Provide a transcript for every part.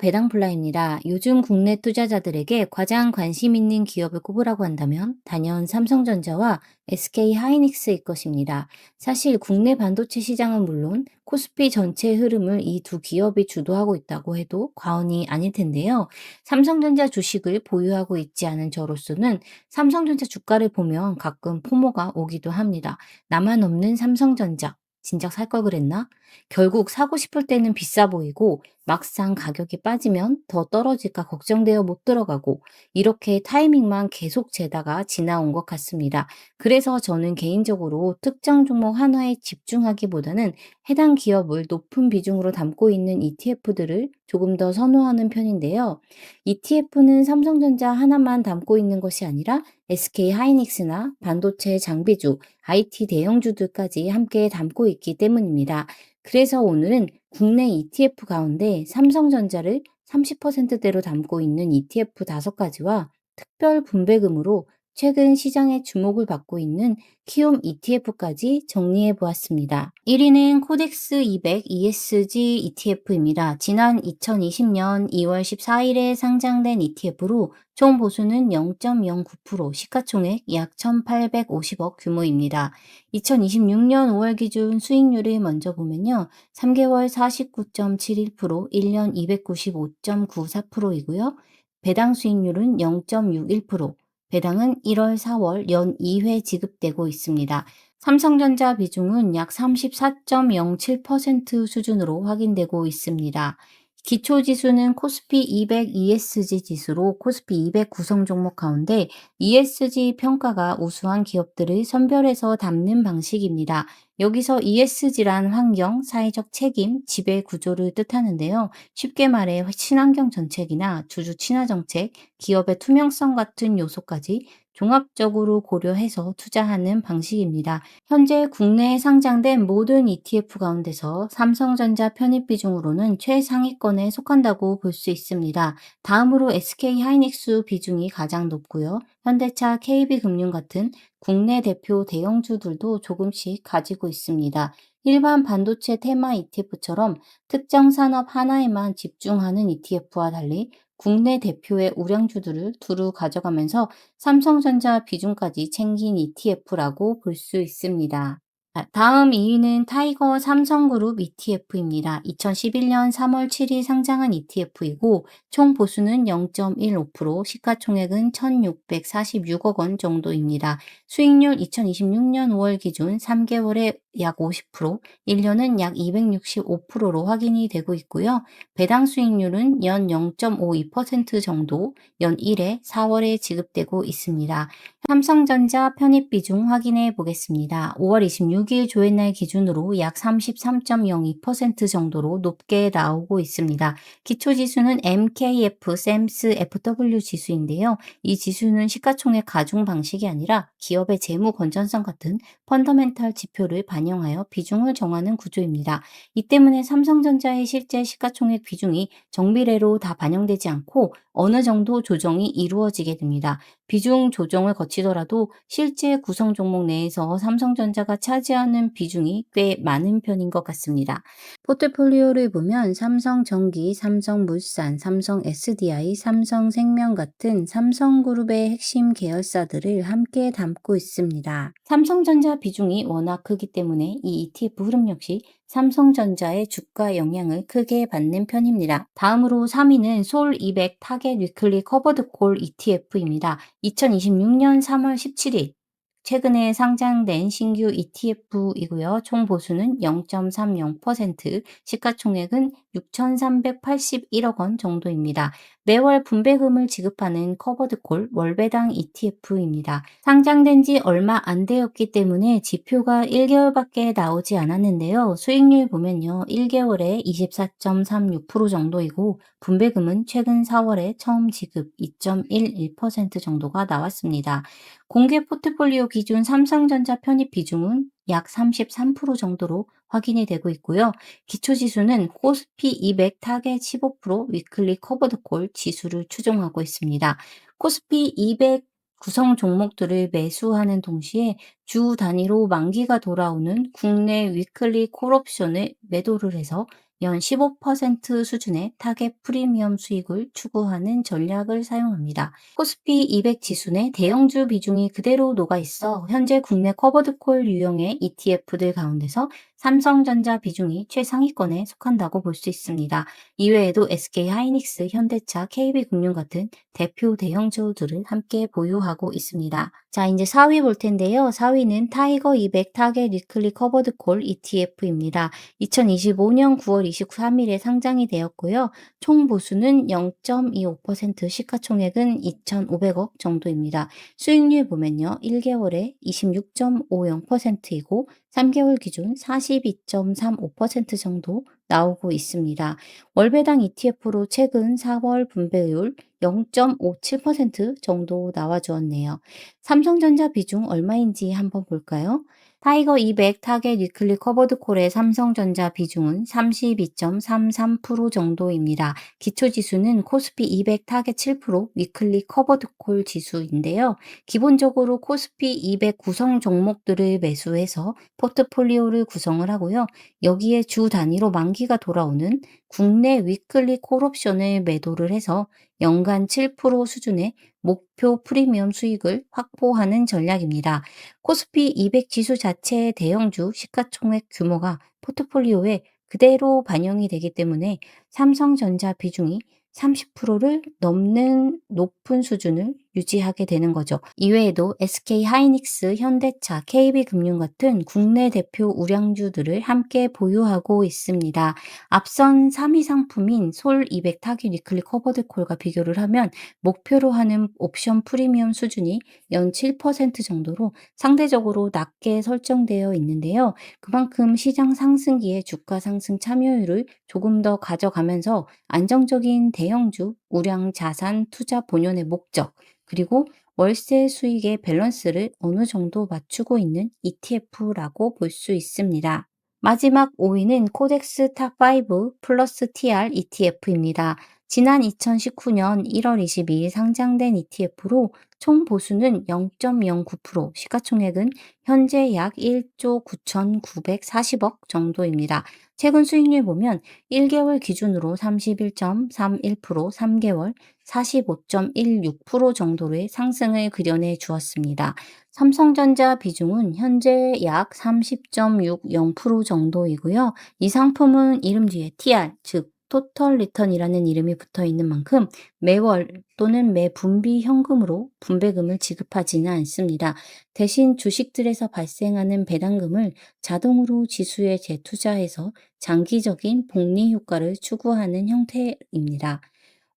배당플라입니다. 요즘 국내 투자자들에게 가장 관심 있는 기업을 꼽으라고 한다면 단연 삼성전자와 SK하이닉스일 것입니다. 사실 국내 반도체 시장은 물론 코스피 전체 흐름을 이 두 기업이 주도하고 있다고 해도 과언이 아닐 텐데요. 삼성전자 주식을 보유하고 있지 않은 저로서는 삼성전자 주가를 보면 가끔 포모가 오기도 합니다. 나만 없는 삼성전자. 진작 살 걸 그랬나? 결국 사고 싶을 때는 비싸 보이고 막상 가격이 빠지면 더 떨어질까 걱정되어 못 들어가고 이렇게 타이밍만 계속 재다가 지나온 것 같습니다. 그래서 저는 개인적으로 특정 종목 하나에 집중하기보다는 해당 기업을 높은 비중으로 담고 있는 ETF들을 조금 더 선호하는 편인데요. ETF는 삼성전자 하나만 담고 있는 것이 아니라 SK하이닉스나 반도체 장비주, IT 대형주들까지 함께 담고 있기 때문입니다. 그래서 오늘은 국내 ETF 가운데 삼성전자를 30%대로 담고 있는 ETF 5가지와 특별 분배금으로 최근 시장에 주목을 받고 있는 키움 ETF까지 정리해 보았습니다. 1위는 코덱스 200 ESG ETF입니다. 지난 2020년 2월 14일에 상장된 ETF로 총 보수는 0.09%, 시가총액 약 1,850억 규모입니다. 2026년 5월 기준 수익률을 먼저 보면요. 3개월 49.71%, 1년 295.94%이고요. 배당 수익률은 0.61%, 배당은 1월, 4월 연 2회 지급되고 있습니다. 삼성전자 비중은 약 34.07% 수준으로 확인되고 있습니다. 기초지수는 코스피 200 ESG 지수로 코스피 200 구성 종목 가운데 ESG 평가가 우수한 기업들을 선별해서 담는 방식입니다. 여기서 ESG란 환경, 사회적 책임, 지배 구조를 뜻하는데요. 쉽게 말해 친환경 정책이나 주주 친화 정책, 기업의 투명성 같은 요소까지 종합적으로 고려해서 투자하는 방식입니다. 현재 국내에 상장된 모든 ETF 가운데서 삼성전자 편입 비중으로는 최상위권에 속한다고 볼 수 있습니다. 다음으로 SK하이닉스 비중이 가장 높고요. 현대차, KB금융 같은 국내 대표 대형주들도 조금씩 가지고 있습니다. 일반 반도체 테마 ETF처럼 특정 산업 하나에만 집중하는 ETF와 달리 국내 대표의 우량주들을 두루 가져가면서 삼성전자 비중까지 챙긴 ETF라고 볼 수 있습니다. 다음 2위는 타이거 삼성그룹 ETF입니다. 2011년 3월 7일 상장한 ETF이고 총 보수는 0.15%, 시가총액은 1,646억 원 정도입니다. 수익률 2026년 5월 기준 3개월에 약 50%, 1년은 약 265%로 확인이 되고 있고요. 배당 수익률은 연 0.52% 정도, 연 1회, 4월에 지급되고 있습니다. 삼성전자 편입 비중 확인해 보겠습니다. 5월 26일 조회날 기준으로 약 33.02% 정도로 높게 나오고 있습니다. 기초지수는 MKF, 샘스 FW 지수인데요. 이 지수는 시가총액 가중 방식이 아니라 기업의 재무 건전성 같은 펀더멘탈 지표를 반영하여 비중을 정하는 구조입니다. 이 때문에 삼성전자의 실제 시가총액 비중이 정비례로 다 반영되지 않고 어느 정도 조정이 이루어지게 됩니다. 비중 조정을 거치더라도 실제 구성 종목 내에서 삼성전자가 차지하는 비중이 꽤 많은 편인 것 같습니다. 포트폴리오를 보면 삼성전기, 삼성물산, 삼성 SDI, 삼성생명 같은 삼성그룹의 핵심 계열사들을 함께 담고 있습니다. 삼성전자 비중이 워낙 크기 때문에 이 ETF 흐름 역시 삼성전자의 주가 영향을 크게 받는 편입니다. 다음으로 3위는 솔200 타겟 위클리 커버드 콜 ETF입니다. 2026년 3월 17일 최근에 상장된 신규 ETF이고요. 총 보수는 0.30%, 시가총액은 6,381억 원 정도입니다. 매월 분배금을 지급하는 커버드콜 월배당 ETF입니다. 상장된 지 얼마 안 되었기 때문에 지표가 1개월밖에 나오지 않았는데요. 수익률 보면요. 1개월에 24.36% 정도이고 분배금은 최근 4월에 처음 지급 2.11% 정도가 나왔습니다. 공개 포트폴리오 기준 삼성전자 편입 비중은 약 33% 정도로 확인이 되고 있고요. 기초지수는 코스피 200 타겟 15% 위클리 커버드콜 지수를 추종하고 있습니다. 코스피 200 구성 종목들을 매수하는 동시에 주 단위로 만기가 돌아오는 국내 위클리 콜옵션을 매도를 해서 연 15% 수준의 타겟 프리미엄 수익을 추구하는 전략을 사용합니다. 코스피 200 지수 내 대형주 비중이 그대로 녹아 있어 현재 국내 커버드콜 유형의 ETF들 가운데서 삼성전자 비중이 최상위권에 속한다고 볼 수 있습니다. 이외에도 SK하이닉스, 현대차, KB금융 같은 대표 대형주들을 함께 보유하고 있습니다. 자, 이제 4위 볼 텐데요. 4위는 타이거 200 타겟 위클리 커버드 콜 ETF입니다. 2025년 9월 23일에 상장이 되었고요. 총 보수는 0.25%, 시가총액은 2,500억 정도입니다. 수익률 보면요. 1개월에 26.50%이고 3개월 기준 42.35% 정도 나오고 있습니다. 월배당 ETF로 최근 4월 분배율 0.57% 정도 나와주었네요. 삼성전자 비중 얼마인지 한번 볼까요? 타이거 200 타겟 위클리 커버드 콜의 삼성전자 비중은 32.33% 정도입니다. 기초지수는 코스피 200 타겟 7% 위클리 커버드 콜 지수인데요. 기본적으로 코스피 200 구성 종목들을 매수해서 포트폴리오를 구성을 하고요. 여기에 주 단위로 만기가 돌아오는 국내 위클리 콜옵션을 매도를 해서 연간 7% 수준의 목표 프리미엄 수익을 확보하는 전략입니다. 코스피 200 지수 자체의 대형주 시가총액 규모가 포트폴리오에 그대로 반영이 되기 때문에 삼성전자 비중이 30%를 넘는 높은 수준을 유지하게 되는 거죠. 이외에도 SK하이닉스, 현대차, KB금융 같은 국내 대표 우량주들을 함께 보유하고 있습니다. 앞선 3위 상품인 솔 200 타깃 위클리 커버드 콜과 비교를 하면 목표로 하는 옵션 프리미엄 수준이 연 7% 정도로 상대적으로 낮게 설정되어 있는데요. 그만큼 시장 상승기에 주가 상승 참여율을 조금 더 가져가면서 안정적인 대형주, 우량 자산 투자 본연의 목적, 그리고 월세 수익의 밸런스를 어느 정도 맞추고 있는 ETF라고 볼 수 있습니다. 마지막 5위는 코덱스 탑5 플러스 TR ETF입니다. 지난 2019년 1월 22일 상장된 ETF로 총 보수는 0.09%, 시가총액은 현재 약 1조 9,940억 정도입니다. 최근 수익률 보면 1개월 기준으로 31.31%, 3개월 45.16% 정도의 상승을 그려내 주었습니다. 삼성전자 비중은 현재 약 30.60% 정도이고요. 이 상품은 이름 뒤에 TR, 즉 토털 리턴이라는 이름이 붙어 있는 만큼 매월 또는 매 분기 현금으로 분배금을 지급하지는 않습니다. 대신 주식들에서 발생하는 배당금을 자동으로 지수에 재투자해서 장기적인 복리 효과를 추구하는 형태입니다.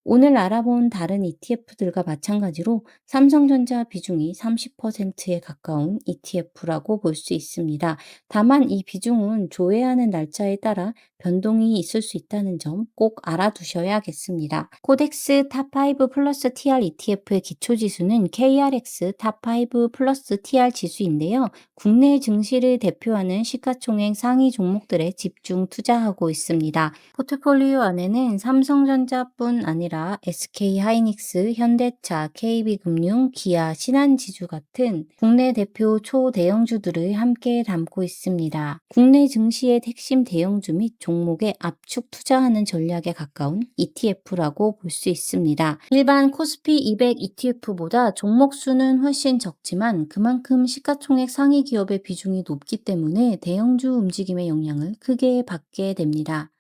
오늘 알아본 다른 ETF들과 마찬가지로 삼성전자 비중이 30%에 가까운 ETF라고 볼 수 있습니다. 다만 이 비중은 조회하는 날짜에 따라 변동이 있을 수 있다는 점 꼭 알아두셔야겠습니다. 코덱스 탑5 플러스 TR ETF의 기초지수는 KRX 탑5 플러스 TR 지수인데요. 국내 증시를 대표하는 시가총액 상위 종목들에 집중 투자하고 있습니다. 포트폴리오 안에는 삼성전자뿐 아니라 SK하이닉스, 현대차, KB금융, 기아, 신한지주 같은 국내 대표 초대형주들을 함께 담고 있습니다. 국내 증시의 핵심 대형주 및 종목에 압축 투자하는 전략에 가까운 ETF라고 볼 수 있습니다. 일반 코스피 200 ETF보다 종목 수는 훨씬 적지만 그만큼 시가총액 상위 기업의 비중이 높기 때문에 대형주 움직임의 영향을 크게 받게 됩니다.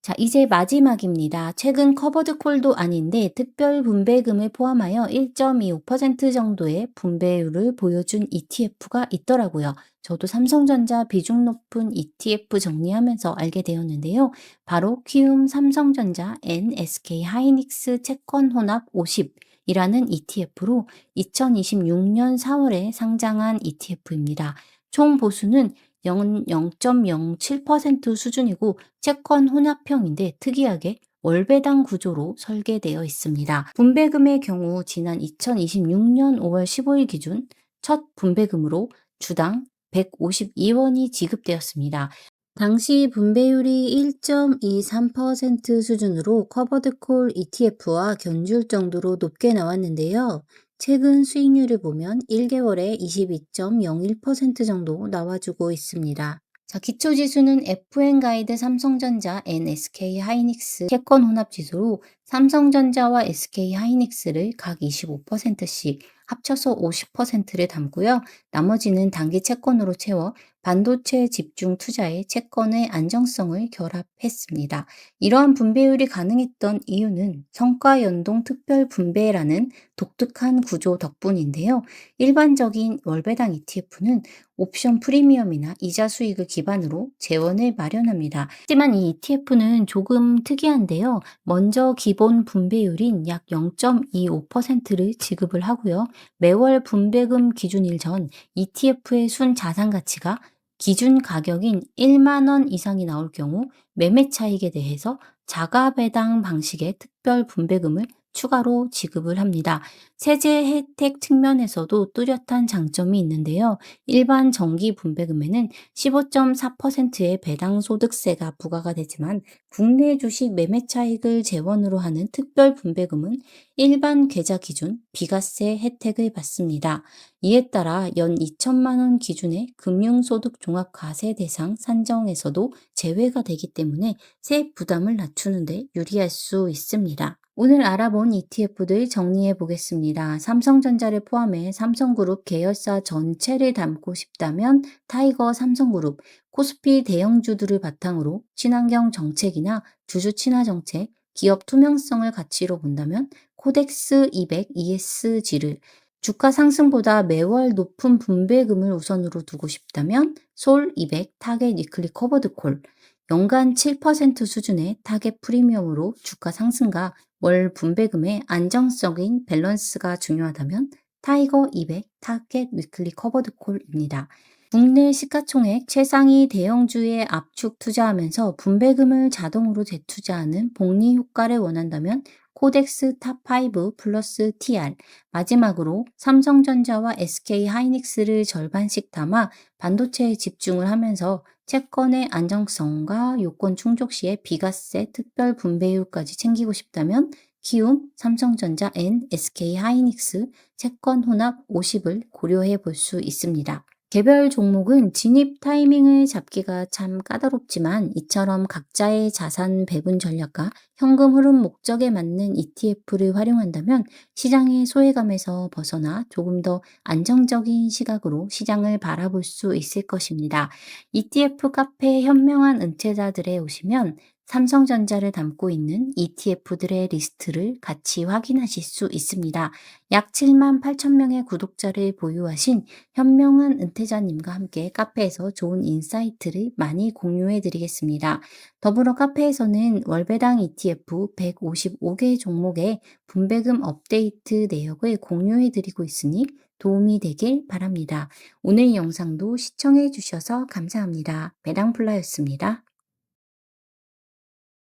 자, 이제 마지막입니다. 최근 커버드 콜도 아닌데 특별 분배금을 포함하여 1.25% 정도의 분배율을 보여준 ETF가 있더라고요. 저도 삼성전자 비중 높은 ETF 정리하면서 알게 되었는데요. 바로 키움 삼성전자 N SK 하이닉스 채권 혼합 50이라는 ETF로 2026년 4월에 상장한 ETF입니다. 총 보수는 0.07% 수준이고 채권 혼합형인데 특이하게 월배당 구조로 설계되어 있습니다. 분배금의 경우 지난 2026년 5월 15일 기준 첫 분배금으로 주당 152원이 지급되었습니다. 당시 분배율이 1.23% 수준으로 커버드콜 ETF와 견줄 정도로 높게 나왔는데요. 최근 수익률을 보면 1개월에 22.01% 정도 나와주고 있습니다. 자, 기초지수는 FN 삼성전자, NSK 하이닉스 채권 혼합지수로 삼성전자와 SK 하이닉스를 각 25%씩 합쳐서 50%를 담고요. 나머지는 단기 채권으로 채워 반도체 집중 투자에 채권의 안정성을 결합했습니다. 이러한 분배율이 가능했던 이유는 성과 연동 특별 분배라는 독특한 구조 덕분인데요. 일반적인 월배당 ETF는 옵션 프리미엄이나 이자 수익을 기반으로 재원을 마련합니다. 하지만 이 ETF는 조금 특이한데요. 먼저 기본 분배율인 약 0.25%를 지급을 하고요. 매월 분배금 기준일 전 ETF의 순 자산 가치가 기준 가격인 1만 원 이상이 나올 경우 매매 차익에 대해서 자가 배당 방식의 특별 분배금을 추가로 지급을 합니다. 세제 혜택 측면에서도 뚜렷한 장점이 있는데요. 일반 정기 분배금에는 15.4%의 배당 소득세가 부과가 되지만 국내 주식 매매 차익을 재원으로 하는 특별 분배금은 일반 계좌 기준 비과세 혜택을 받습니다. 이에 따라 연 2천만 원 기준의 금융소득 종합과세 대상 산정에서도 제외가 되기 때문에 세 부담을 낮추는 데 유리할 수 있습니다. 오늘 알아본 ETF들 정리해 보겠습니다. 삼성전자를 포함해 삼성그룹 계열사 전체를 담고 싶다면 타이거 삼성그룹, 코스피 대형주들을 바탕으로 친환경 정책이나 주주 친화 정책, 기업 투명성을 가치로 본다면 코덱스 200 ESG를, 주가 상승보다 매월 높은 분배금을 우선으로 두고 싶다면 솔 200 타겟 위클리 커버드 콜, 연간 7% 수준의 타겟 프리미엄으로 주가 상승과 월 분배금의 안정적인 밸런스가 중요하다면 타이거 200 타겟 위클리 커버드 콜입니다. 국내 시가총액 최상위 대형주에 압축 투자하면서 분배금을 자동으로 재투자하는 복리 효과를 원한다면 코덱스 탑5 플러스 TR, 마지막으로 삼성전자와 SK 하이닉스를 절반씩 담아 반도체에 집중을 하면서 채권의 안정성과 요건 충족 시에 비과세 특별 분배율까지 챙기고 싶다면 키움, 삼성전자 앤 SK 하이닉스 채권 혼합 50을 고려해 볼 수 있습니다. 개별 종목은 진입 타이밍을 잡기가 참 까다롭지만 이처럼 각자의 자산 배분 전략과 현금 흐름 목적에 맞는 ETF를 활용한다면 시장의 소외감에서 벗어나 조금 더 안정적인 시각으로 시장을 바라볼 수 있을 것입니다. ETF 카페 현명한 은퇴자들에 오시면 삼성전자를 담고 있는 ETF들의 리스트를 같이 확인하실 수 있습니다. 약 7만 8천 명의 구독자를 보유하신 현명한 은퇴자님과 함께 카페에서 좋은 인사이트를 많이 공유해 드리겠습니다. 더불어 카페에서는 월배당 ETF 155개 종목의 분배금 업데이트 내역을 공유해 드리고 있으니 도움이 되길 바랍니다. 오늘 영상도 시청해 주셔서 감사합니다. 배당플라였습니다.